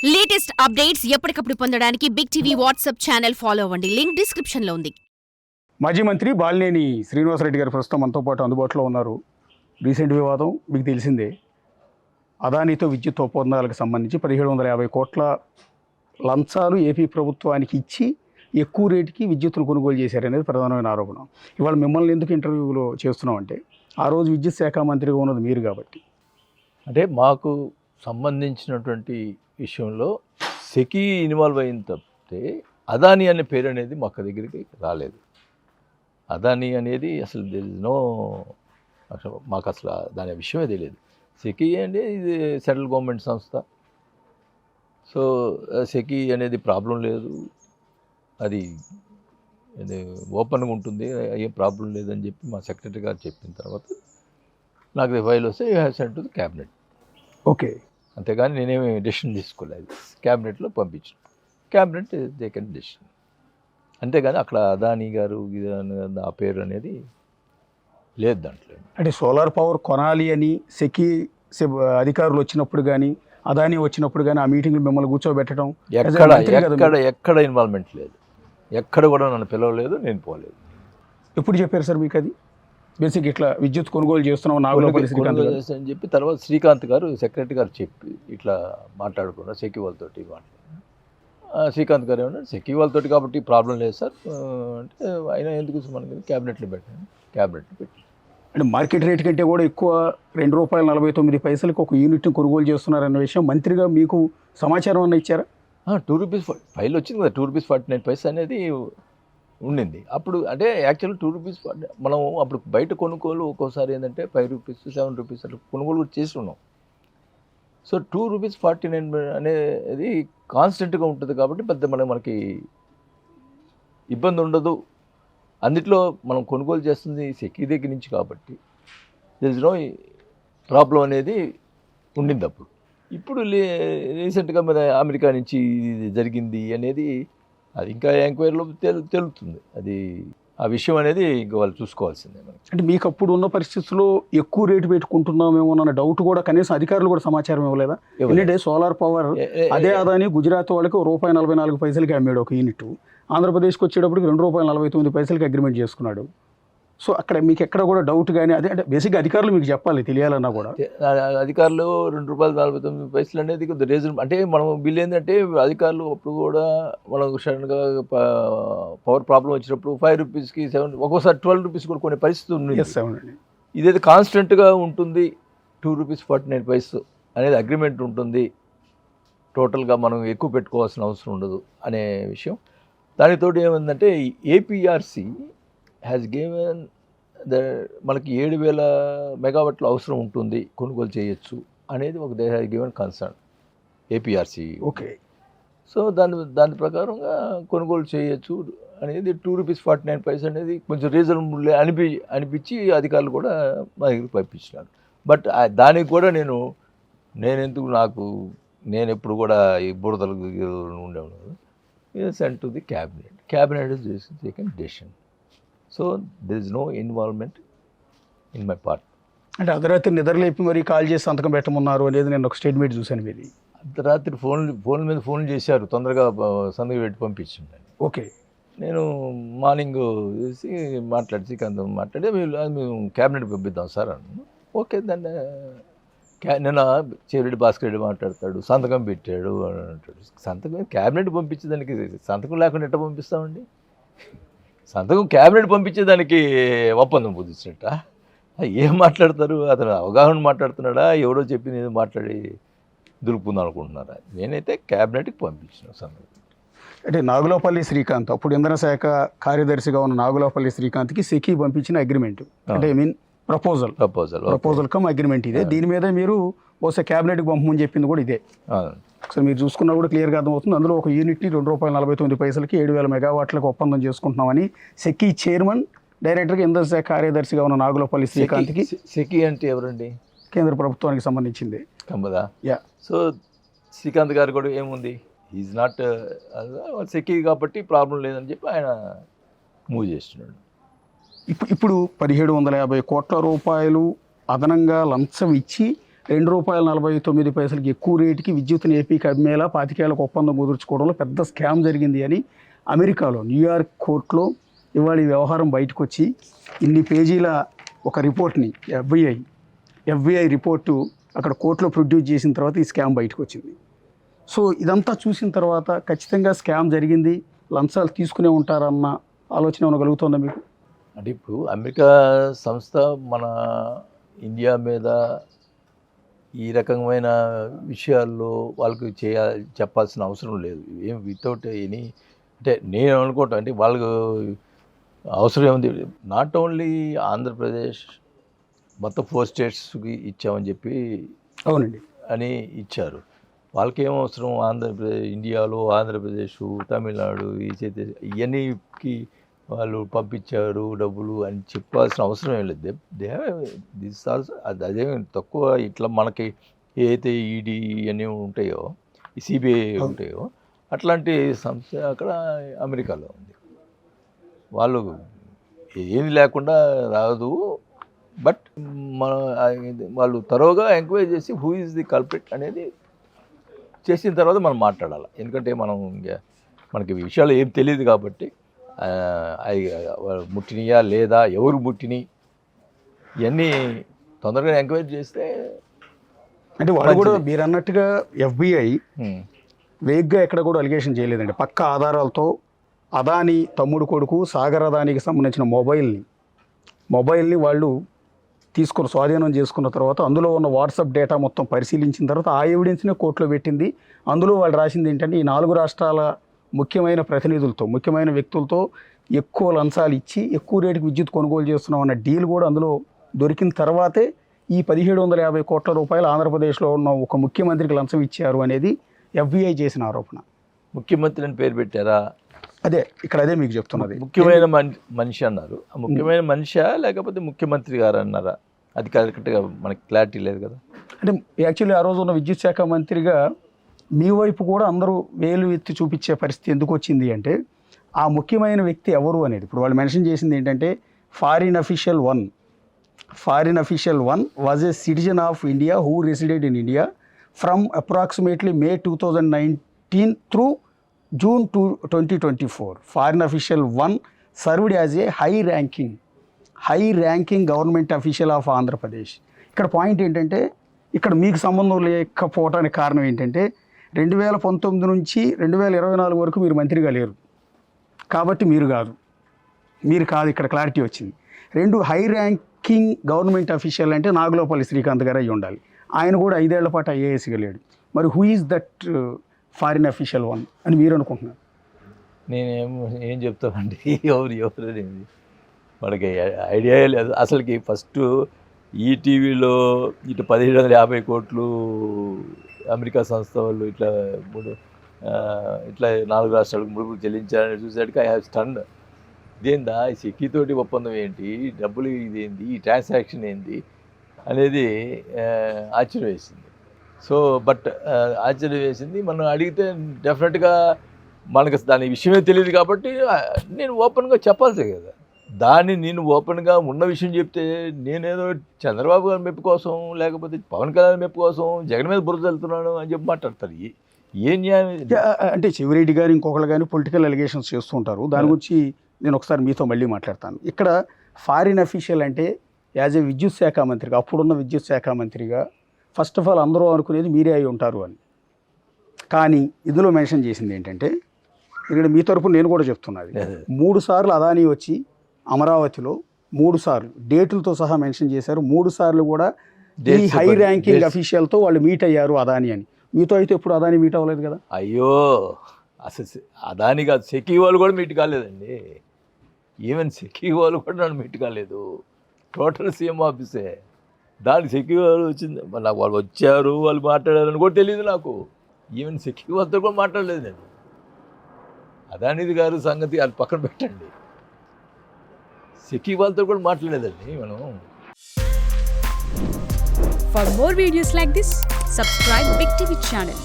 Latest updates ఎప్పటికప్పుడు పొందడానికి big TV WhatsApp channel follow అవ్వండి. లింక్ డిస్క్రిప్షన్ లో ఉంది. మాజీ మంత్రి బాలినేని శ్రీనివాసరెడ్డి గారు ప్రస్తుతం మనతో పాటు అందుబాటులో ఉన్నారు. రీసెంట్ వివాదం మీకు తెలిసిందే. అదానితో విద్యుత్ ఒప్పందాలకు సంబంధించి 1750 కోట్ల లంచాలు ఏపీ ప్రభుత్వానికి ఇచ్చి ఎక్కువ రేటుకి విద్యుత్తును కొనుగోలు చేశారనేది ప్రధానమైన ఆరోపణ. ఇవాళ మిమ్మల్ని ఎందుకు ఇంటర్వ్యూలో చేస్తున్నామంటే, ఆ రోజు విద్యుత్ శాఖ మంత్రిగా ఉన్నది మీరు కాబట్టి. అంటే మాకు సంబంధించినటువంటి విషయంలో సెకీ ఇన్వాల్వ్ అయిన తప్పితే అదాని అనే పేరు అనేది మాకు దగ్గరికి రాలేదు. అదాని అనేది అసలు నో, మాకు అసలు దాని విషయమే తెలియదు. సెకీ అంటే ఇది సెంట్రల్ గవర్నమెంట్ సంస్థ. సో సెకీ అనేది ప్రాబ్లం లేదు, అది ఓపెన్గా ఉంటుంది, ఏం ప్రాబ్లం లేదని చెప్పి మా సెక్రటరీ గారు చెప్పిన తర్వాత నాకు ఫైల్ వస్తే you have sent to the cabinet. Okay, అంతేగాని నేనేమి డెసిషన్ తీసుకోలేదు. క్యాబినెట్లో పంపించాను, క్యాబినెట్ టేకెన్ డెసిషన్. అంతేగాని అక్కడ అదాని గారు ఆ పేరు అనేది లేదు దాంట్లో. అంటే సోలార్ పవర్ కొనాలి అని సెకీ అధికారులు వచ్చినప్పుడు కానీ, అదాని వచ్చినప్పుడు కానీ ఆ మీటింగ్లు మిమ్మల్ని కూర్చోబెట్టడం ఎక్కడ ఇన్వాల్వ్మెంట్ లేదు. ఎక్కడ కూడా నన్ను పిలవలేదు, నేను పోలేదు. ఎప్పుడు చెప్పారు సార్ మీకు అది? బేసిక్ ఇట్లా విద్యుత్ కొనుగోలు చేస్తున్నాం నాగులపల్లి శ్రీకాంత్ అని చెప్పి తర్వాత శ్రీకాంత్ గారు సెక్రటరీ గారు చెప్పి ఇట్లా మాట్లాడుకున్నా సెకీ వాళ్ళతోటి శ్రీకాంత్ గారు ఏమన్నా సెకీ వాళ్ళతోటి కాబట్టి ప్రాబ్లం లేదు సార్ అంటే, అయినా ఎందుకు మనకి క్యాబినెట్లో పెట్టాను. క్యాబినెట్లో పెట్టి అంటే మార్కెట్ రేట్ కంటే కూడా ఎక్కువ ₹2.49 ఒక యూనిట్ని కొనుగోలు చేస్తున్నారన్న విషయం మంత్రిగా మీకు సమాచారం అన్న ఇచ్చారా? ₹2 ఫైల్ వచ్చింది కదా, ₹2.49 అనేది ఉండింది అప్పుడు. అంటే యాక్చువల్గా ₹2 మనం అప్పుడు బయట కొనుగోలు ఒక్కోసారి ఏంటంటే ₹5, ₹7 అట్లా కొనుగోలు కూడా చేసి ఉన్నాం. సో ₹2.49 అనేది కాన్స్టెంట్గా ఉంటుంది కాబట్టి పెద్ద మనకి ఇబ్బంది ఉండదు. అందులో మనం కొనుగోలు చేస్తుంది సెకీ దగ్గర నుంచి కాబట్టి దేర్ ఇస్ నో ప్రాబ్లం అనేది ఉండింది అప్పుడు. ఇప్పుడు రీసెంట్గా మరి అమెరికా నుంచి జరిగింది అనేది అది ఇంకా ఎంక్వైరీలో తెలుస్తుంది. అది ఆ విషయం అనేది ఇంకా వాళ్ళు చూసుకోవాల్సిందే. అంటే మీకు అప్పుడు ఉన్న పరిస్థితుల్లో ఎక్కువ రేటు పెట్టుకుంటున్నామేమో అన్న డౌట్ కూడా కనీసం అధికారులు కూడా సమాచారం ఇవ్వలేదా? ఎందుకంటే సోలార్ పవర్ అదే అదాని గుజరాత్ వాళ్ళకి ₹1.44 అమ్మాడు ఒక యూనిట్. ఆంధ్రప్రదేశ్కి వచ్చేటప్పటికి ₹2.49 అగ్రిమెంట్ చేసుకున్నాడు. సో అక్కడ మీకు ఎక్కడ కూడా డౌట్ కానీ అదే అంటే బేసిక్గా అధికారులు మీకు చెప్పాలి తెలియాలన్నా కూడా. అధికారులు ₹2.49 అనేది కొద్దిగా రీజన్. అంటే మనం బిల్ ఏంటంటే అధికారులు అప్పుడు కూడా మనం సడన్గా పవర్ ప్రాబ్లం వచ్చినప్పుడు ₹5కి 7 ఒక్కోసారి ₹12 కూడా కొనే పరిస్థితి ఉంది. ఇదైతే కాన్స్టెంట్గా ఉంటుంది. ₹2.49 అనేది అగ్రిమెంట్ ఉంటుంది. టోటల్గా మనం ఎక్కువ పెట్టుకోవాల్సిన అవసరం ఉండదు అనే విషయం. దానితోటి ఏమైందంటే ఏపీఆర్సీ హ్యాస్ గివెన్ మనకి 7,000 మెగావాట్లు అవసరం ఉంటుంది, కొనుగోలు చేయొచ్చు అనేది ఒక they has given concern APRC. Okay, so దాని ప్రకారంగా కొనుగోలు చేయొచ్చు అనేది ₹2.49 అనేది కొంచెం రీజనబుల్ అనిపించి అధికారులు కూడా మా దగ్గరికి పంపించినారు. బట్ దానికి కూడా నేను ఎప్పుడు కూడా ఈ బురదలు ఉండేవాడు. Sent to the cabinet is taken decision. So there is no involvement in my part. అంటే అర్ధరాత్రి నిద్రలేపి మరి కాల్ చేసి సంతకం పెట్టమన్నారు అనేది నేను ఒక స్టేట్మెంట్ చూశాను మీది. అర్ధరాత్రి ఫోన్ చేశారు, తొందరగా సంతకం పెట్టి పంపించింది. ఓకే, నేను మార్నింగ్ చేసి శ్రీకాంత్ మాట్లాడి మేము క్యాబినెట్ పంపిద్దాం సార్ అన్నాను. ఓకే, దాన్ని నిన్న చెవిరెడ్డి భాస్కర్ రెడ్డి మాట్లాడతాడు, సంతకం పెట్టాడు అని అంటాడు. సంతకం క్యాబినెట్ పంపించేదానికి సంతకం లేకుండా ఎట్లా పంపిస్తామండి? సంతకం క్యాబినెట్ పంపించేదానికి ఒప్పందం కుదిర్చినట్ట ఏం మాట్లాడతారు? అతను అవగాహన మాట్లాడుతున్నాడా, ఎవరో చెప్పింది ఏదో మాట్లాడి దులుపుకుందాం అనుకుంటున్నారా? నేనైతే క్యాబినెట్కి పంపించిన సంతకం. అంటే నాగులపల్లి శ్రీకాంత్ అప్పుడు ఇంధన శాఖ కార్యదర్శిగా ఉన్న నాగులపల్లి శ్రీకాంత్కి సెకీ పంపించిన అగ్రిమెంట్, అంటే I mean proposal come agreement ఇదే. దీని మీద మీరు బహుశా క్యాబినెట్కి పంపమని చెప్పింది కూడా ఇదే. ఒకసారి మీరు చూసుకున్నా కూడా క్లియర్గా అర్థమవుతుంది. అందులో ఒక యూనిట్ని ₹2.49 7,000 మెగావాట్లకు ఒప్పందం చేసుకుంటున్నామని సెకీ చైర్మన్ డైరెక్టర్గా ఇంధన శాఖ కార్యదర్శిగా ఉన్న నాగులపల్లి శ్రీకాంత్కి. సెకీ అంటే ఎవరండి? కేంద్ర ప్రభుత్వానికి సంబంధించింది కదా. యా, సో శ్రీకాంత్ గారు కూడా ఏముంది, ఈజ్ నాట్ సెకీ కాబట్టి ప్రాబ్లం లేదని చెప్పి ఆయన మూవ్ చేస్తున్నాడు. ఇప్పుడు 1750 కోట్ల రూపాయలు అదనంగా లంచం ఇచ్చి ₹2.49 ఎక్కువ రేటుకి విద్యుత్తుని ఏపీకి అమ్మేలా 25 ఏళ్లకు ఒప్పందం కుదుర్చుకోవడంలో పెద్ద స్కామ్ జరిగింది అని అమెరికాలో న్యూయార్క్ కోర్టులో ఇవాళ ఈ వ్యవహారం బయటకు వచ్చి ఇన్ని పేజీల ఒక రిపోర్ట్ని FBI రిపోర్టు అక్కడ కోర్టులో ప్రొడ్యూస్ చేసిన తర్వాత ఈ స్కామ్ బయటకు వచ్చింది. సో ఇదంతా చూసిన తర్వాత ఖచ్చితంగా స్కామ్ జరిగింది, లంచాలు తీసుకునే ఉంటారన్న ఆలోచన ఏమైనా కలుగుతుందా మీకు? అంటే ఇప్పుడు అమెరికా సంస్థ మన ఇండియా మీద ఈ రకమైన విషయాల్లో వాళ్ళకి చెప్పాల్సిన అవసరం లేదు. ఏం వితౌట్ ఎనీ, అంటే నేను అనుకోవటం అంటే వాళ్ళకు అవసరం ఏముంది. నాట్ ఓన్లీ ఆంధ్రప్రదేశ్, మొత్తం 4 స్టేట్స్కి ఇచ్చామని చెప్పి అవునండి అని ఇచ్చారు. వాళ్ళకి ఏం అవసరం, ఇండియాలో ఆంధ్రప్రదేశ్, తమిళనాడు, ఇవన్నీకి వాళ్ళు పంపించారు డబ్బులు అని చెప్పాల్సిన అవసరం ఏం లేదు. దిస్ ఆల్సో అదేమి తక్కువ. ఇట్లా మనకి ఏదైతే ఈడీ ఇవన్నీ ఉంటాయో, ఈ సిబిఐ ఉంటాయో, అట్లాంటి సంస్థ అక్కడ అమెరికాలో ఉంది. వాళ్ళు ఏమి లేకుండా రాదు, బట్ వాళ్ళు తరోగా ఎంక్వైరీ చేసి హూ ఈజ్ ది కల్ప్రిట్ అనేది చేసిన తర్వాత మనం మాట్లాడాలి. ఎందుకంటే మనకి విషయాలు ఏం తెలియదు కాబట్టి ముట్టినయా లేదా, ఎవరు ముట్టిని, ఇవన్నీ తొందరగా ఎంక్వైరీ చేస్తే. అంటే వాళ్ళు కూడా మీరు అన్నట్టుగా FBI వేగ్గా ఎక్కడ కూడా అలిగేషన్ చేయలేదండి. పక్క ఆధారాలతో అదాని తమ్ముడు కొడుకు సాగర్ అదానికి సంబంధించిన మొబైల్ని వాళ్ళు తీసుకుని స్వాధీనం చేసుకున్న తర్వాత అందులో ఉన్న వాట్సాప్ డేటా మొత్తం పరిశీలించిన తర్వాత ఆ ఎవిడెన్స్ని కోర్టులో పెట్టింది. అందులో వాళ్ళు రాసింది ఏంటంటే, ఈ 4 రాష్ట్రాల ముఖ్యమైన ప్రతినిధులతో, ముఖ్యమైన వ్యక్తులతో ఎక్కువ లంచాలు ఇచ్చి ఎక్కువ రేటుకి విద్యుత్ కొనుగోలు చేస్తున్నాం అన్న డీల్ కూడా అందులో దొరికిన తర్వాతే ఈ 1750 కోట్ల రూపాయలు ఆంధ్రప్రదేశ్లో ఉన్న ఒక ముఖ్యమంత్రికి లంచం ఇచ్చారు అనేది FBI చేసిన ఆరోపణ. ముఖ్యమంత్రి అని పేరు పెట్టారా? అదే మీకు చెప్తున్నది. ముఖ్యమైన మనిషి అన్నారు. ఆ ముఖ్యమైన మనిషా లేకపోతే ముఖ్యమంత్రి గారు అన్నారా? అది కరెక్ట్గా మనకి క్లారిటీ లేదు కదా. అంటే యాక్చువల్లీ ఆ రోజు ఉన్న విద్యుత్ శాఖ మంత్రిగా మీ వైపు కూడా అందరూ వేలు ఎత్తి చూపించే పరిస్థితి ఎందుకు వచ్చింది అంటే, ఆ ముఖ్యమైన వ్యక్తి ఎవరు అనేది ఇప్పుడు వాళ్ళు మెన్షన్ చేసింది ఏంటంటే, foreign official one was a citizen of India who రెసిడెడ్ in India from approximately May 2019 through June 2024. Foreign official 1 served as a high ranking government official of Andhra Pradesh. ఇక్కడ పాయింట్ ఏంటంటే, ఇక్కడ మీకు సంబంధం లేకపోవడానికి కారణం ఏంటంటే, 2019 నుంచి 2024 వరకు మీరు మంత్రిగా లేరు కాబట్టి మీరు కాదు ఇక్కడ క్లారిటీ వచ్చింది. 2 హై ర్యాంకింగ్ గవర్నమెంట్ అఫీషియల్ అంటే నాగులోపల్లి శ్రీకాంత్ గారు అయ్యి ఉండాలి. ఆయన కూడా 5 ఏళ్ల పాటు IASగా లేడు. మరి who is that foreign official 1 అని మీరు అనుకుంటున్నారు? ఏం చెప్తామండి, ఎవరు అనేది మనకి ఐడియా లేదు అసలుకి. ఫస్ట్ ఈటీవీలో ఇటు 1750 కోట్లు అమెరికా సంస్థ వాళ్ళు ఇట్లా 4 రాష్ట్రాలకు ముడుపులు చెల్లించాలని చూసాడుకి ఐ హ్యావ్ స్టన్డ్. ఇదేందా, ఈ సెక్కితోటి ఒప్పందం ఏంటి, డబ్బులు ఇదేంటి, ఈ ట్రాన్సాక్షన్ ఏంటి అనేది ఆశ్చర్యం వేసింది. సో బట్ ఆశ్చర్యం వేసింది. మనం అడిగితే డెఫినెట్గా మనకు దాని విషయమే తెలియదు కాబట్టి నేను ఓపెన్గా చెప్పాల్సే కదా. నేను ఓపెన్గా ఉన్న విషయం చెప్తే నేనేదో చంద్రబాబు గారి మెప్పు కోసం, లేకపోతే పవన్ కళ్యాణ్ మెప్పు కోసం జగన్ మీద బురద వెళ్తున్నాను అని చెప్పి మాట్లాడతారు. ఏం న్యాయం అంటే శివరెడ్డి గారు ఇంకొకరు కానీ పొలిటికల్ అలిగేషన్స్ చేస్తూ ఉంటారు. దాని గురించి నేను ఒకసారి మీతో మళ్ళీ మాట్లాడతాను. ఇక్కడ ఫారిన్ అఫీషియల్ అంటే యాజ్ ఏ విద్యుత్ శాఖ మంత్రిగా, అప్పుడున్న విద్యుత్ శాఖ మంత్రిగా ఫస్ట్ ఆఫ్ ఆల్ అందరూ అనుకునేది మీరే అయి ఉంటారు అని. కానీ ఇందులో మెన్షన్ చేసింది ఏంటంటే, ఇక్కడ మీ తరపున నేను కూడా చెప్తున్నది, 3 సార్లు అదానీ వచ్చి అమరావతిలో 3 సార్లు డేటులతో సహా మెన్షన్ చేశారు. 3 సార్లు కూడా ఈ హై ర్యాంకింగ్ అఫీషియల్తో వాళ్ళు మీట్ అయ్యారు అదానీ అని. మీతో అయితే ఎప్పుడు అదానీ మీట్ అవ్వలేదు కదా. అయ్యో, అసలు అదానీ కాదు, సెకీ వాళ్ళు కూడా మీట్ కాలేదండి. ఈవెన్ సెకీ వాళ్ళు కూడా నన్ను మీట్ కాలేదు. టోటల్ సీఎం ఆఫీసే. దానికి సెకీ వాళ్ళు వచ్చింది, నాకు వాళ్ళు వచ్చారు, వాళ్ళు మాట్లాడారని కూడా తెలియదు నాకు. ఈవెన్ సెకీ వాళ్ళతో కూడా మాట్లాడలేదు నేను. అదానిది గారు సంగతి అది పక్కన పెట్టండి, సెకీ వాళ్ళతో కూడా మాట్లాడలేదండి మనం. For more videos like this, subscribe Big TV channel.